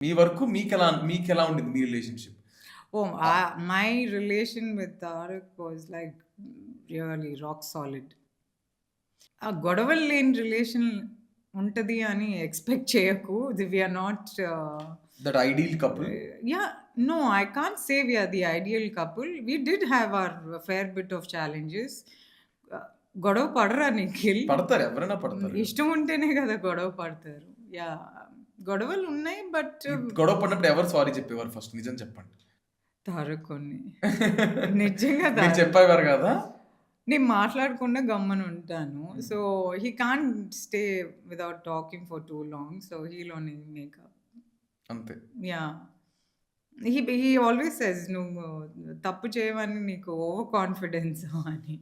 మీ వరకు మీకెలా ఉండింది మీ రిలేషన్‌షిప్? Oh, ఆ! my relation with Tarak was like really rock solid. ఆ గొడవలు లేని రిలేషన్ ఉంటది అని ఎక్స్‌పెక్ట్ చేయకు. We are not that ideal couple. Yeah! No, I can't say we are the ideal couple. We did have our fair bit of challenges. Ah, గొడవ పడరా నిఖిల్? పడతారు. ఎవరైనా పడతారు గదా! ఇష్టం ఉంటేనే కదా గొడవ పడతారు. యాహ్! గొడవలున్నాయి. బట్ ఈ గొడవ పడినప్పుడు ఎవరు సారీ చెప్పేవారు ఫస్ట్ నిజం చెప్పండి? తారకొన్ని. నిజంగా మీరు తారక్. చెప్పేవారు గాదా? నేను మాట్లాడకుండా గమ్మునుంటాను. Hmm. So, he can't stay without talking for too long. So, he'll only make up. అంతే. యాహ్! హి ఆల్వేస్ సేస్ "నువ్వు తప్పు చేయవని నీకు ఓవర్ కాన్ఫిడెన్స్" అని.